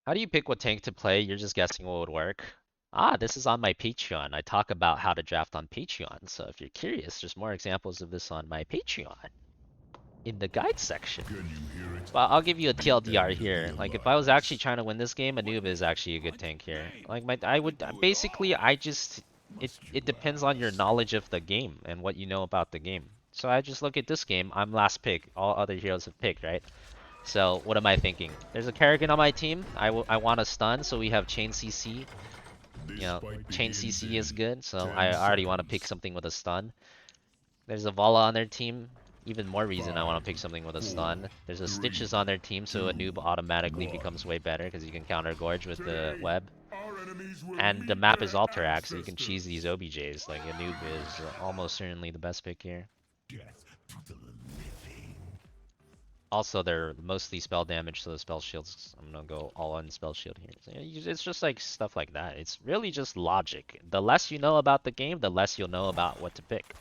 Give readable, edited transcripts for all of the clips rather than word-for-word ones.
How do you pick what tank to play? You're just guessing what would work. Ah, this is on my Patreon. I talk about how to draft on Patreon. So if you're curious, there's more examples of this on my Patreon in the guide section. But I'll give you a TLDR here. Like if I was actually trying to win this game, Anub is actually a good tank here. Like I would basically I just it depends on your knowledge of the game and what you know about the game. So I just look at this game. I'm last pick. All other heroes have picked, right? So what am I thinking? There's a Kerrigan on my team. I want to stun, so we have Chain CC. You know, Chain CC is good, so I already want to pick something with a stun. There's a Vala on their team. Even more reason I want to pick something with a stun. There's a Stitches on their team, so a noob automatically becomes way better because you can counter Gorge with the web. And the map is Alterac, so you can cheese these OBJs. Like a noob is almost certainly the best pick here. Also, they're mostly spell damage, so the spell shields. I'm gonna go all on spell shield here. So, it's just like stuff like that. It's really just logic. The less you know about the game, the less you'll know about what to pick.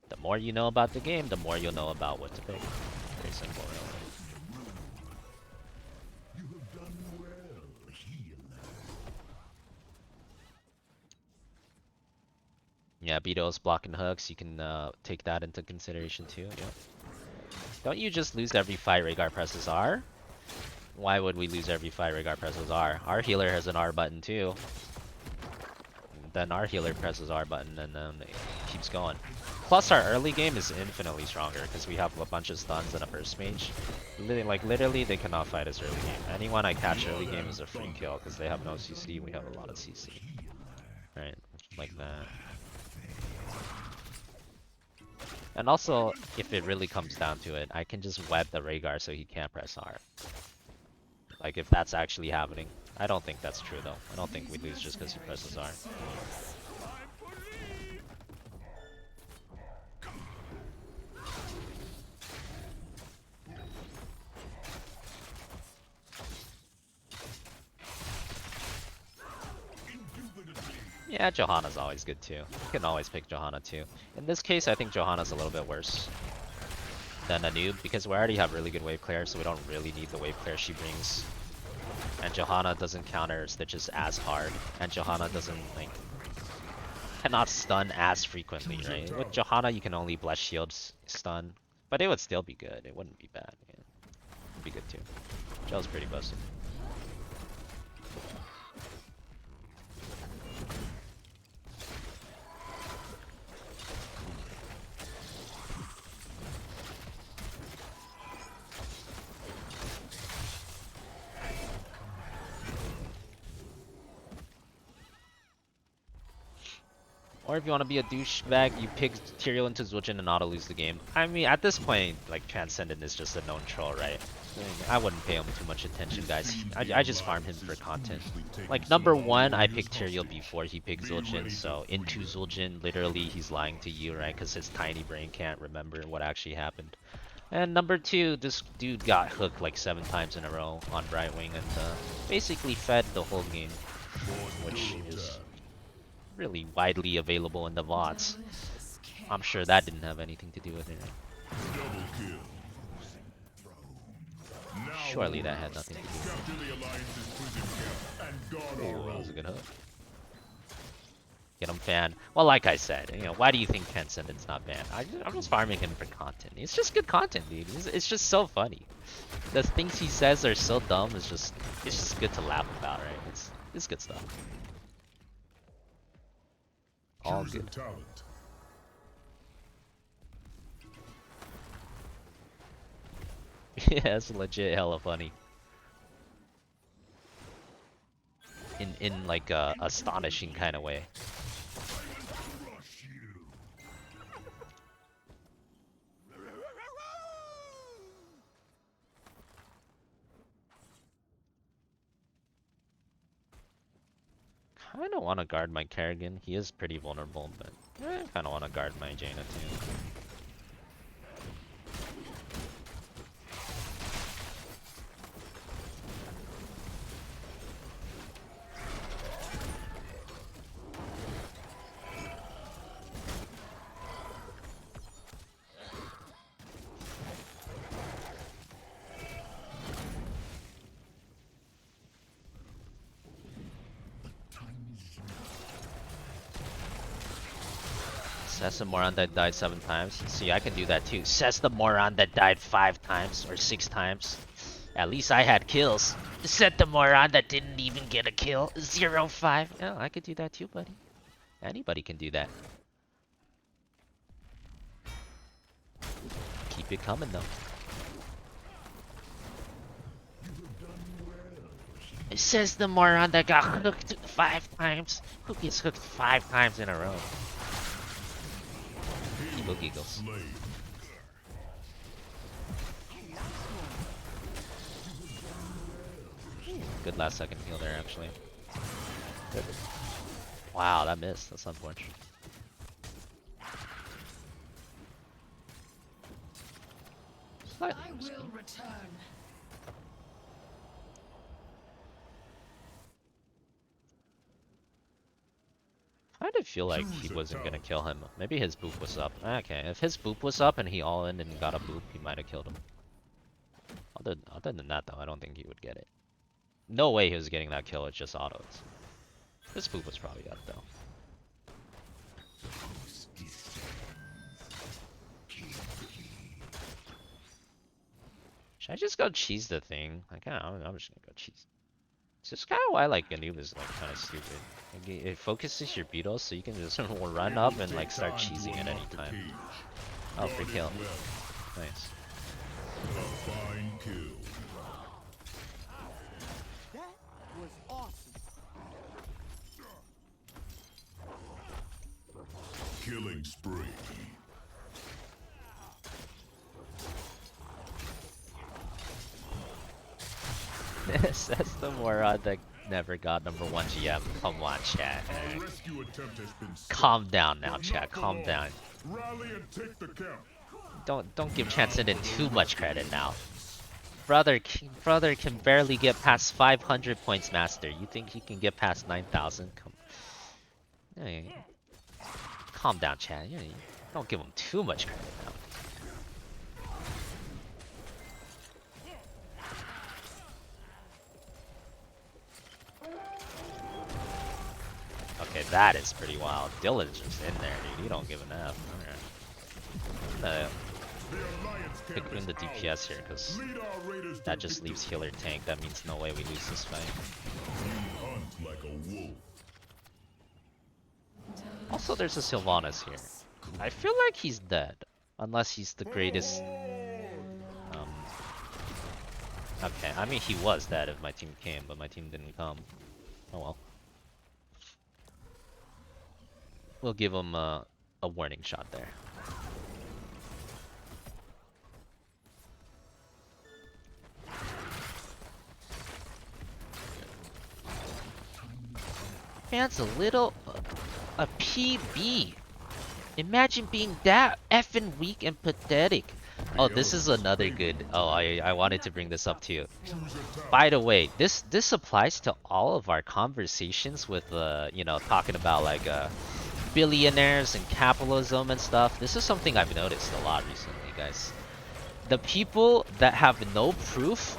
The more you know about the game, the more you'll know about what to pick. Very simple, really. Yeah, Beato's blocking hooks. You can take that into consideration too. Yeah. Don't you just lose every fight Rhaegar presses R? Why would we lose every fight Rhaegar presses R? Our healer has an R button too. Then our healer presses R button and then it keeps going. Plus our early game is infinitely stronger because we have a bunch of stuns and a burst mage. Literally they cannot fight us early game. Anyone I catch early game is a free kill because they have no CC, we have a lot of CC. Right, like that. And also, if it really comes down to it, I can just web the Rhaegar so he can't press R. Like if that's actually happening. I don't think that's true though. I don't think we lose just because he presses R. Yeah, Johanna's always good too. You can always pick Johanna too. In this case, I think Johanna's a little bit worse than a noob because we already have really good wave clear, so we don't really need the wave clear she brings. And Johanna doesn't counter Stitches as hard, and Johanna doesn't like cannot stun as frequently, right? With Johanna, you can only bless shields stun, but it would still be good. It wouldn't be bad. Yeah. It'd be good too. Joe's pretty busted. Or if you want to be a douchebag, you pick Tyrael into Zul'jin and auto lose the game. I mean, at this point, like, Transcendent is just a known troll, right? I wouldn't pay him too much attention, guys. I just farm him for content. Like, number one, I picked Tyrael before he picked Zul'jin, so into Zul'jin, literally, he's lying to you, right? Because his tiny brain can't remember what actually happened. And number two, this dude got hooked like 7 times in a row on Brightwing and basically fed the whole game, which is really widely available in the VODs. I'm sure that didn't have anything to do with it. Surely that had nothing to do with it. Ooh, that was a good hook. Get him fan. Well, like I said, you know, why do you think Transcendent's not banned? I'm just farming him for content. It's just good content, dude. It's just so funny. The things he says are so dumb. It's just good to laugh about, right? It's good stuff. All good. Yeah, it's legit hella funny. In like a astonishing kind of way. Kinda wanna guard my Kerrigan. He is pretty vulnerable, but I kinda wanna guard my Jaina too. Says the moron that died 7 times. See, I can do that too. Says the moron that died 5 times or 6 times. At least I had kills. Said the moron that didn't even get a kill. 0-5. Yeah, I could do that too, buddy. Anybody can do that. Keep it coming though. It says the moron that got hooked 5 times. Who gets hooked 5 times in a row? Eagle giggles. Good last second heal there, actually. Good. Wow, that missed. That's unfortunate. Slightly risky. I did feel like he wasn't gonna kill him. Maybe his boop was up. Okay, if his boop was up and he all in and got a boop, he might have killed him. Other than that, though, I don't think he would get it. No way he was getting that kill with just autos. His boop was probably up, though. Should I just go cheese the thing? I'm just gonna go cheese. It's just kind of why like Anub is like kind of stupid. Like, it focuses your beetles so you can just run up and like start cheesing at any time. Oh, free kill. Nice. That was awesome. Killing spree. Says the moron that never got #1 GM. Come on, chat. Calm down now, chat. Calm down. Don't give Transcendent too much credit now. Brother can barely get past 500 points master. You think he can get past 9,000? Come. Yeah. Calm down, chat. Yeah, don't give him too much credit now. Okay, that is pretty wild. Dylan's just in there, dude. You don't give an F. I'm gonna pick the DPS here, because that just leaves healer tank. That means no way we lose this fight. Also, there's a Sylvanas here. I feel like he's dead. Unless he's the greatest... Okay, I mean he was dead if my team came, but my team didn't come. Oh well. We'll give him a warning shot there. Man's a little... a PB. Imagine being that effing weak and pathetic. Oh, this is another good... Oh, I wanted to bring this up too. By the way, this applies to all of our conversations with, you know, talking about like, billionaires and capitalism and stuff. This is something I've noticed a lot recently, guys. The people that have no proof,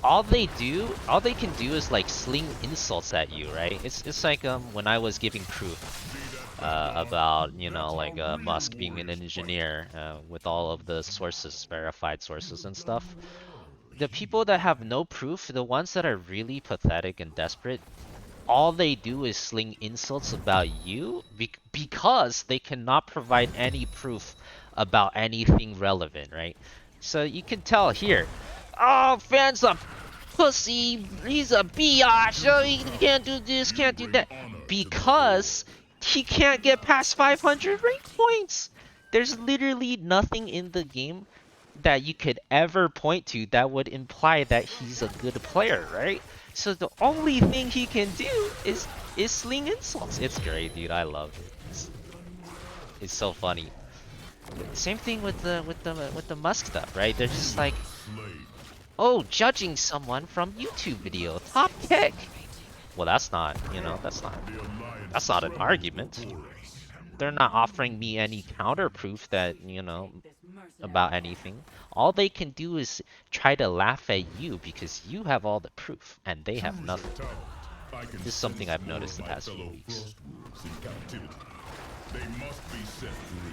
all they can do is like sling insults at you, right? It's like when I was giving proof about, you know, like Musk being an engineer with all of the sources, verified sources and stuff. The people that have no proof, the ones that are really pathetic and desperate, all they do is sling insults about you because they cannot provide any proof about anything relevant, right? So you can tell here, oh, Fan's a pussy, he's a biatch, oh, he can't do this, can't do that, because he can't get past 500 rank points. There's literally nothing in the game that you could ever point to that would imply that he's a good player, right? So the only thing he can do is sling insults. It's great, dude. I love it. It's so funny. Same thing with the Musk stuff, right? They're just like, oh, judging someone from YouTube video, top pick. Well, that's not, you know, that's not an argument. They're not offering me any counter proof that, you know, about anything. All they can do is try to laugh at you because you have all the proof and they have nothing. This is something I've noticed the past few weeks. They must be set free.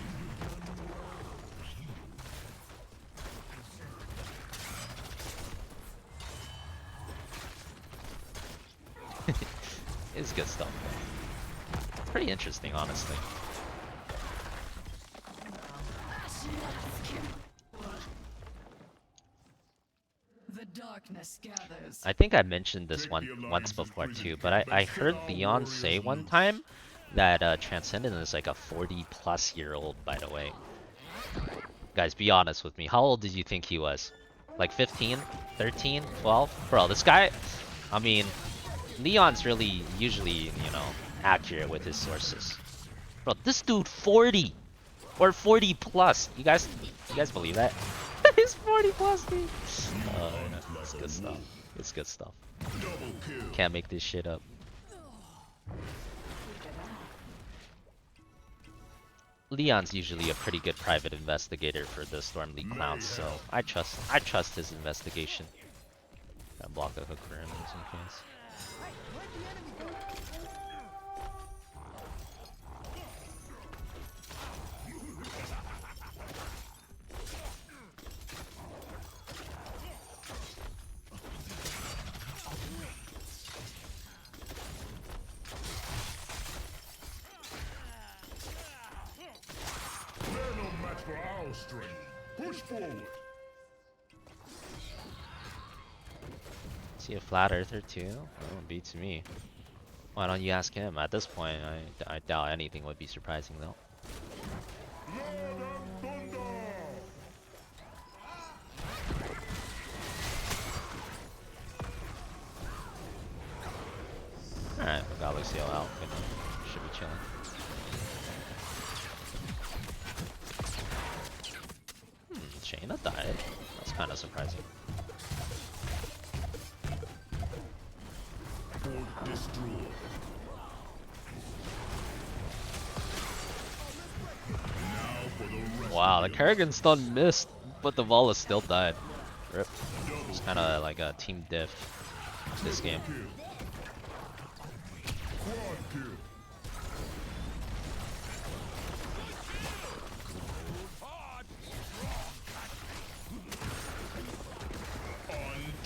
It's good stuff. Pretty interesting, honestly. The darkness gathers. I think I mentioned this once before too, but I heard Leon say one time that Transcendent is like a 40-plus-year-old, by the way. Guys, be honest with me. How old did you think he was? Like 15? 13? 12? Bro, this guy... I mean, Leon's really usually, you know, accurate with his sources. Bro, this dude 40! Or 40 plus! You guys believe that? He's 40 plus, dude! Oh, yeah. It's good stuff. It's good stuff. Can't make this shit up. Leon's usually a pretty good private investigator for the Stormleague clowns, so I trust his investigation. Gotta block a hook for him just in case. For our strength. Push forward. See a flat earther too? Oh, beats me. Why don't you ask him? At this point, I doubt anything would be surprising though. Alright, we got Lucio out. Should be chilling. Shayna died. That's kind of surprising. Wow, the Kerrigan stun missed, but the Vala still died. Rip. It's kind of like a team diff this game.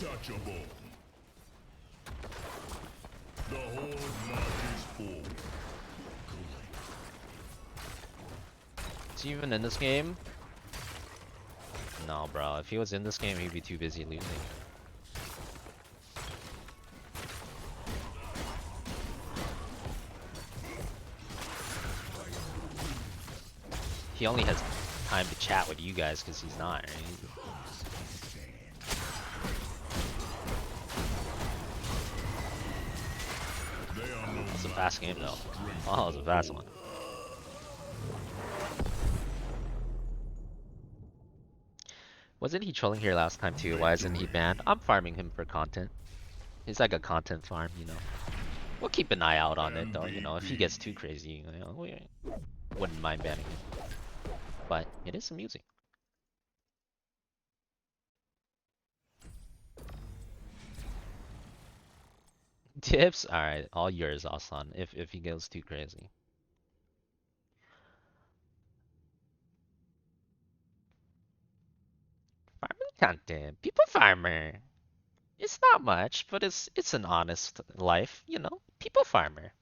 Untouchable. The horde marches forward. Is he even in this game? No, bro. If he was in this game, he'd be too busy losing. He only has time to chat with you guys because he's not, right? It's a fast game though. Oh, it's a fast one. Wasn't he trolling here last time too? Why isn't he banned? I'm farming him for content. He's like a content farm, you know. We'll keep an eye out on it though, you know. If he gets too crazy, you know, we wouldn't mind banning him. But it is amusing. Tips? Alright, all yours, Asan, if he goes too crazy. Farming content. People farmer. It's not much, but it's an honest life, you know? People farmer.